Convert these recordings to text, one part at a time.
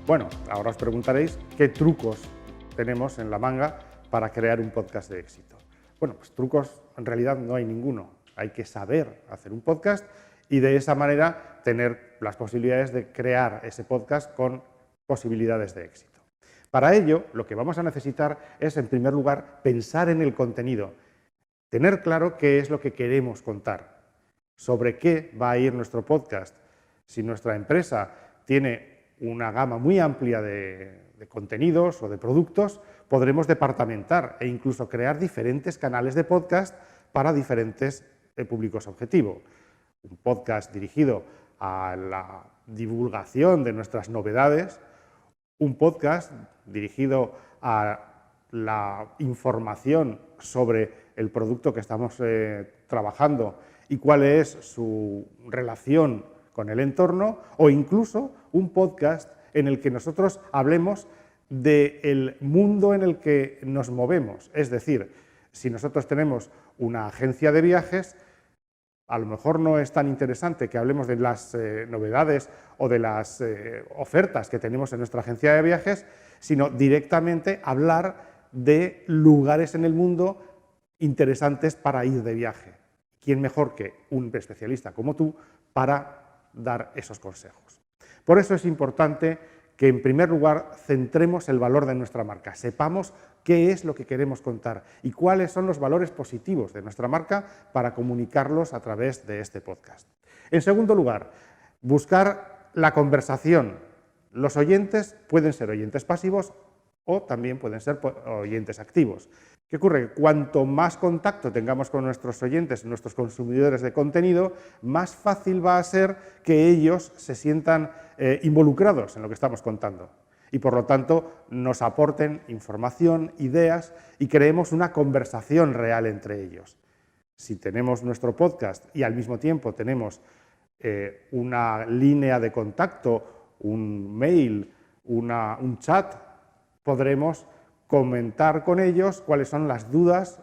Bueno, ahora os preguntaréis qué trucos tenemos en la manga para crear un podcast de éxito. Bueno, pues trucos en realidad no hay ninguno. Hay que saber hacer un podcast y de esa manera tener las posibilidades de crear ese podcast con posibilidades de éxito. Para ello, lo que vamos a necesitar es, en primer lugar, pensar en el contenido, tener claro qué es lo que queremos contar, sobre qué va a ir nuestro podcast. Si nuestra empresa tiene una gama muy amplia de contenidos o de productos, podremos departamentar e incluso crear diferentes canales de podcast para diferentes públicos objetivo. Un podcast dirigido a la divulgación de nuestras novedades, un podcast dirigido a la información sobre el producto que estamos trabajando y cuál es su relación con el entorno, o incluso un podcast en el que nosotros hablemos del mundo en el que nos movemos. Es decir, si nosotros tenemos una agencia de viajes, a lo mejor no es tan interesante que hablemos de las novedades o de las ofertas que tenemos en nuestra agencia de viajes, sino directamente hablar de lugares en el mundo interesantes para ir de viaje. ¿Quién mejor que un especialista como tú para dar esos consejos? Por eso es importante que, en primer lugar, centremos el valor de nuestra marca, sepamos qué es lo que queremos contar y cuáles son los valores positivos de nuestra marca para comunicarlos a través de este podcast. En segundo lugar, buscar la conversación. Los oyentes pueden ser oyentes pasivos o también pueden ser oyentes activos. ¿Qué ocurre? Cuanto más contacto tengamos con nuestros oyentes, nuestros consumidores de contenido, más fácil va a ser que ellos se sientan involucrados en lo que estamos contando y, por lo tanto, nos aporten información, ideas y creemos una conversación real entre ellos. Si tenemos nuestro podcast y al mismo tiempo tenemos una línea de contacto, un mail, un chat, podremos comentar con ellos cuáles son las dudas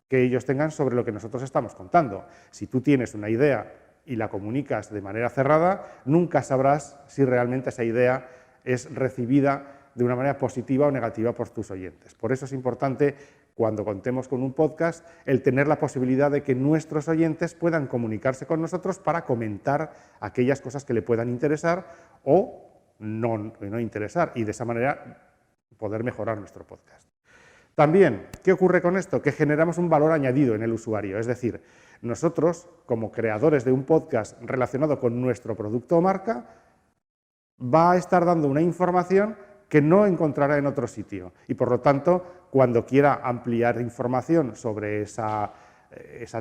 que ellos tengan sobre lo que nosotros estamos contando. Si tú tienes una idea y la comunicas de manera cerrada, nunca sabrás si realmente esa idea es recibida de una manera positiva o negativa por tus oyentes. Por eso es importante, cuando contemos con un podcast, el tener la posibilidad de que nuestros oyentes puedan comunicarse con nosotros para comentar aquellas cosas que le puedan interesar o no interesar, y de esa manera poder mejorar nuestro podcast. También, ¿qué ocurre con esto? Que generamos un valor añadido en el usuario, es decir, nosotros, como creadores de un podcast relacionado con nuestro producto o marca, va a estar dando una información que no encontrará en otro sitio y, por lo tanto, cuando quiera ampliar información sobre esa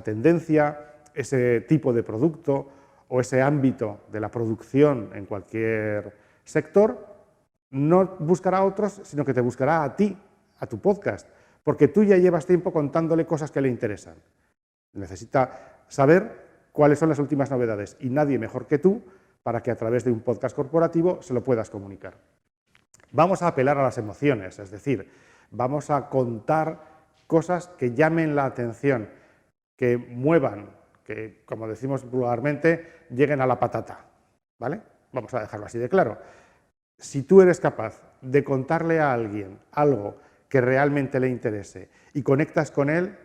tendencia, ese tipo de producto o ese ámbito de la producción en cualquier sector, no buscará a otros, sino que te buscará a ti, a tu podcast, porque tú ya llevas tiempo contándole cosas que le interesan. Necesita saber cuáles son las últimas novedades y nadie mejor que tú para que a través de un podcast corporativo se lo puedas comunicar. Vamos a apelar a las emociones, es decir, vamos a contar cosas que llamen la atención, que muevan, que, como decimos vulgarmente, lleguen a la patata, ¿vale? Vamos a dejarlo así de claro. Si tú eres capaz de contarle a alguien algo que realmente le interese y conectas con él,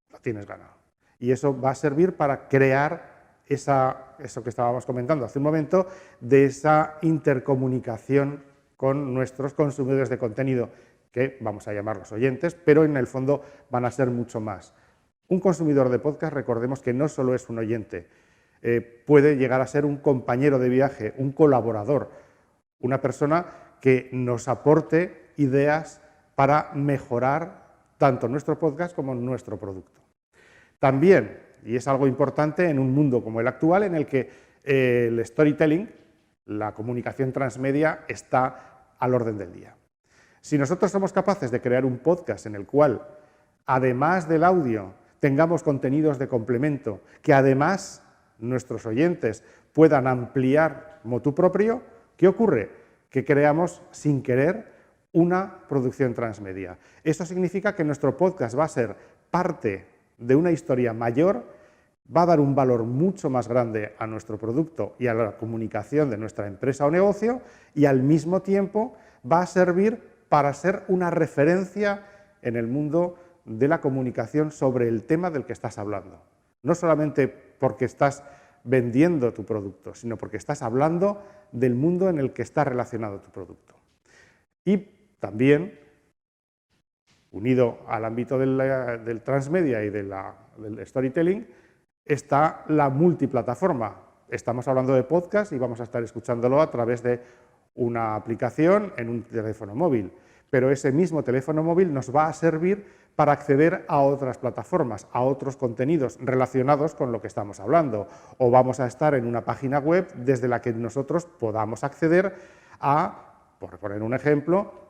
lo tienes ganado. Y eso va a servir para crear eso que estábamos comentando hace un momento, de esa intercomunicación con nuestros consumidores de contenido, que vamos a llamarlos oyentes, pero en el fondo van a ser mucho más. Un consumidor de podcast, recordemos que no solo es un oyente, puede llegar a ser un compañero de viaje, un colaborador, una persona que nos aporte ideas para mejorar tanto nuestro podcast como nuestro producto. También, y es algo importante en un mundo como el actual, en el que el storytelling, la comunicación transmedia, está al orden del día. Si nosotros somos capaces de crear un podcast en el cual, además del audio, tengamos contenidos de complemento, que además nuestros oyentes puedan ampliar motu propio, ¿qué ocurre? Que creamos, sin querer, una producción transmedia. Eso significa que nuestro podcast va a ser parte de una historia mayor va a dar un valor mucho más grande a nuestro producto y a la comunicación de nuestra empresa o negocio, y al mismo tiempo va a servir para ser una referencia en el mundo de la comunicación sobre el tema del que estás hablando. No solamente porque estás vendiendo tu producto, sino porque estás hablando del mundo en el que está relacionado tu producto. Y también, unido al ámbito del transmedia y del storytelling, está la multiplataforma. Estamos hablando de podcast y vamos a estar escuchándolo a través de una aplicación en un teléfono móvil, pero ese mismo teléfono móvil nos va a servir para acceder a otras plataformas, a otros contenidos relacionados con lo que estamos hablando, o vamos a estar en una página web desde la que nosotros podamos acceder a, por poner un ejemplo,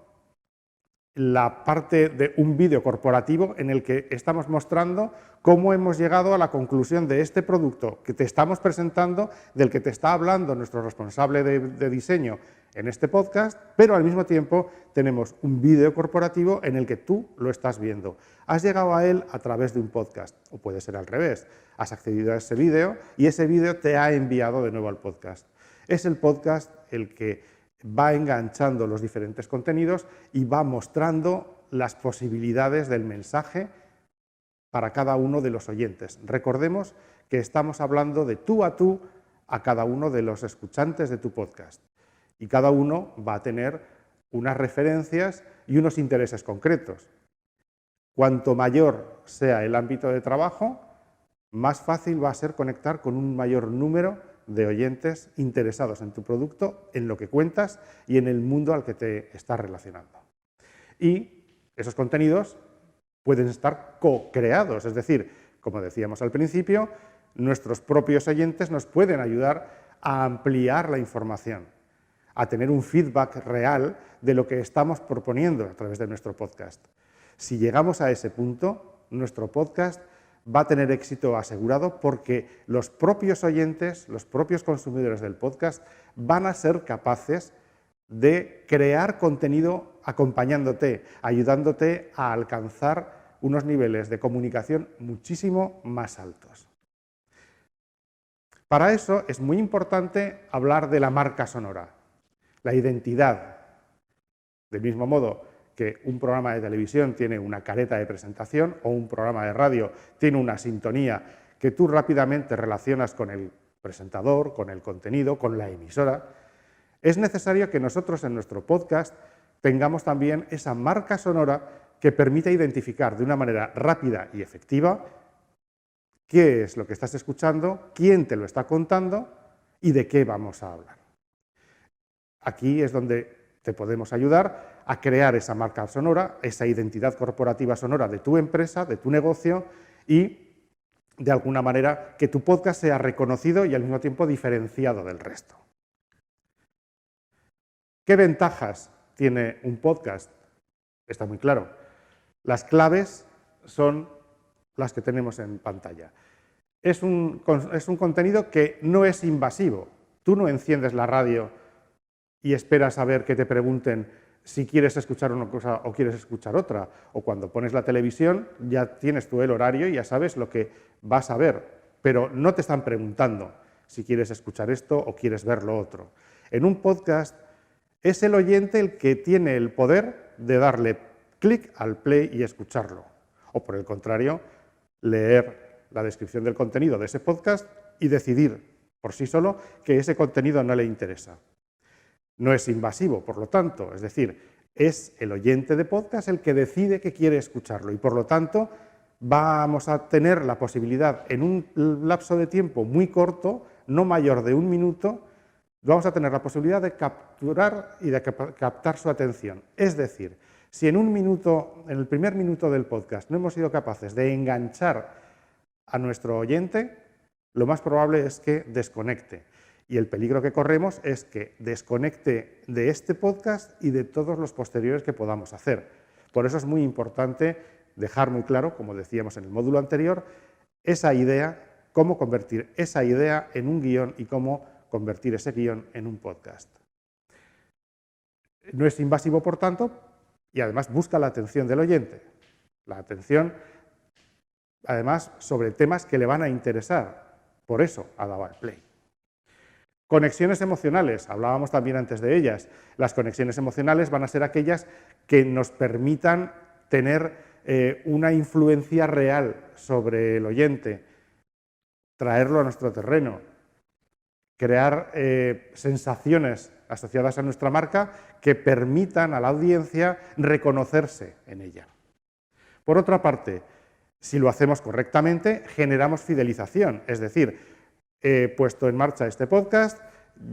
la parte de un vídeo corporativo en el que estamos mostrando cómo hemos llegado a la conclusión de este producto que te estamos presentando, del que te está hablando nuestro responsable de diseño en este podcast, pero al mismo tiempo tenemos un vídeo corporativo en el que tú lo estás viendo. Has llegado a él a través de un podcast, o puede ser al revés. Has accedido a ese vídeo y ese vídeo te ha enviado de nuevo al podcast. Es el podcast el que va enganchando los diferentes contenidos y va mostrando las posibilidades del mensaje para cada uno de los oyentes. Recordemos que estamos hablando de tú a cada uno de los escuchantes de tu podcast, y cada uno va a tener unas referencias y unos intereses concretos. Cuanto mayor sea el ámbito de trabajo, más fácil va a ser conectar con un mayor número de oyentes interesados en tu producto, en lo que cuentas y en el mundo al que te estás relacionando. Y esos contenidos pueden estar co-creados, es decir, como decíamos al principio, nuestros propios oyentes nos pueden ayudar a ampliar la información, a tener un feedback real de lo que estamos proponiendo a través de nuestro podcast. Si llegamos a ese punto, nuestro podcast va a tener éxito asegurado, porque los propios oyentes, los propios consumidores del podcast van a ser capaces de crear contenido acompañándote, ayudándote a alcanzar unos niveles de comunicación muchísimo más altos. Para eso es muy importante hablar de la marca sonora, la identidad. Del mismo modo que un programa de televisión tiene una careta de presentación, o un programa de radio tiene una sintonía que tú rápidamente relacionas con el presentador, con el contenido, con la emisora, es necesario que nosotros en nuestro podcast tengamos también esa marca sonora que permita identificar de una manera rápida y efectiva qué es lo que estás escuchando, quién te lo está contando y de qué vamos a hablar. Aquí es donde te podemos ayudar a crear esa marca sonora, esa identidad corporativa sonora de tu empresa, de tu negocio, y de alguna manera que tu podcast sea reconocido y al mismo tiempo diferenciado del resto. ¿Qué ventajas tiene un podcast? Está muy claro. Las claves son las que tenemos en pantalla. Es un contenido que no es invasivo. Tú no enciendes la radio y esperas a ver que te pregunten si quieres escuchar una cosa o quieres escuchar otra. O cuando pones la televisión ya tienes tú el horario y ya sabes lo que vas a ver, pero no te están preguntando si quieres escuchar esto o quieres ver lo otro. En un podcast es el oyente el que tiene el poder de darle clic al play y escucharlo. O por el contrario, leer la descripción del contenido de ese podcast y decidir por sí solo que ese contenido no le interesa. No es invasivo, por lo tanto, es decir, es el oyente de podcast el que decide que quiere escucharlo, y por lo tanto vamos a tener la posibilidad en un lapso de tiempo muy corto, no mayor de 1 minuto, vamos a tener la posibilidad de capturar y de captar su atención. Es decir, si en 1 minuto, en el primer minuto del podcast, no hemos sido capaces de enganchar a nuestro oyente, lo más probable es que desconecte. Y el peligro que corremos es que desconecte de este podcast y de todos los posteriores que podamos hacer. Por eso es muy importante dejar muy claro, como decíamos en el módulo anterior, esa idea, cómo convertir esa idea en un guión y cómo convertir ese guión en un podcast. No es invasivo, por tanto, y además busca la atención del oyente. La atención además sobre temas que le van a interesar. Por eso ha dado al play. Conexiones emocionales, hablábamos también antes de ellas. Las conexiones emocionales van a ser aquellas que nos permitan tener una influencia real sobre el oyente, traerlo a nuestro terreno, crear sensaciones asociadas a nuestra marca que permitan a la audiencia reconocerse en ella. Por otra parte, si lo hacemos correctamente, generamos fidelización, es decir, he puesto en marcha este podcast,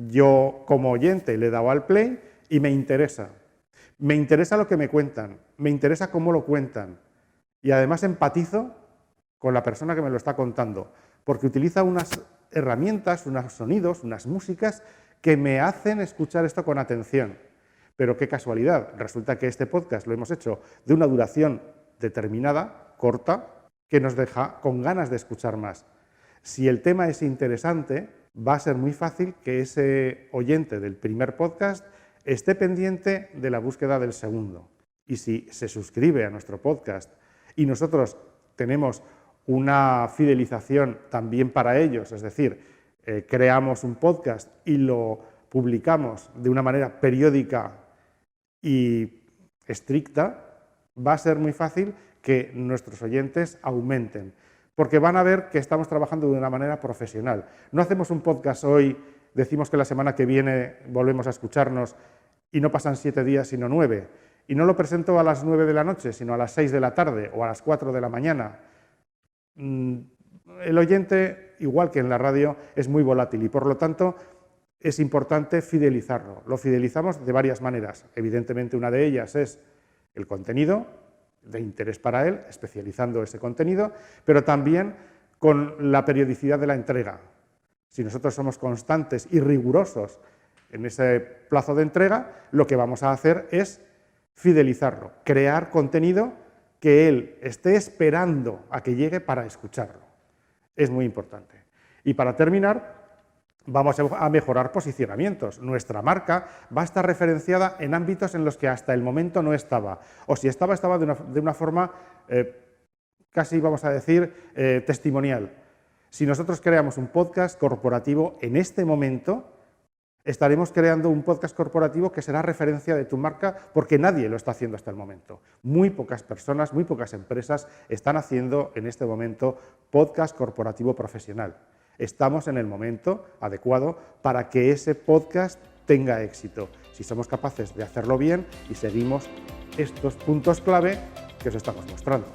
yo como oyente le he dado al play y me interesa. Me interesa lo que me cuentan, me interesa cómo lo cuentan y además empatizo con la persona que me lo está contando, porque utiliza unas herramientas, unos sonidos, unas músicas que me hacen escuchar esto con atención. Pero qué casualidad, resulta que este podcast lo hemos hecho de una duración determinada, corta, que nos deja con ganas de escuchar más. Si el tema es interesante, va a ser muy fácil que ese oyente del primer podcast esté pendiente de la búsqueda del segundo. Y si se suscribe a nuestro podcast y nosotros tenemos una fidelización también para ellos, es decir, creamos un podcast y lo publicamos de una manera periódica y estricta, va a ser muy fácil que nuestros oyentes aumenten, porque van a ver que estamos trabajando de una manera profesional. No hacemos un podcast hoy, decimos que la semana que viene volvemos a escucharnos y no pasan 7 días sino 9, y no lo presento a las 9 de la noche, sino a las 6 de la tarde o a las 4 de la mañana. El oyente, igual que en la radio, es muy volátil y por lo tanto es importante fidelizarlo. Lo fidelizamos de varias maneras. Evidentemente una de ellas es el contenido de interés para él, especializando ese contenido, pero también con la periodicidad de la entrega. Si nosotros somos constantes y rigurosos en ese plazo de entrega, lo que vamos a hacer es fidelizarlo, crear contenido que él esté esperando a que llegue para escucharlo. Es muy importante. Y para terminar, vamos a mejorar posicionamientos. Nuestra marca va a estar referenciada en ámbitos en los que hasta el momento no estaba. O si estaba de una forma casi, vamos a decir, testimonial. Si nosotros creamos un podcast corporativo en este momento, estaremos creando un podcast corporativo que será referencia de tu marca porque nadie lo está haciendo hasta el momento. Muy pocas personas, muy pocas empresas están haciendo en este momento podcast corporativo profesional. Estamos en el momento adecuado para que ese podcast tenga éxito, si somos capaces de hacerlo bien y seguimos estos puntos clave que os estamos mostrando.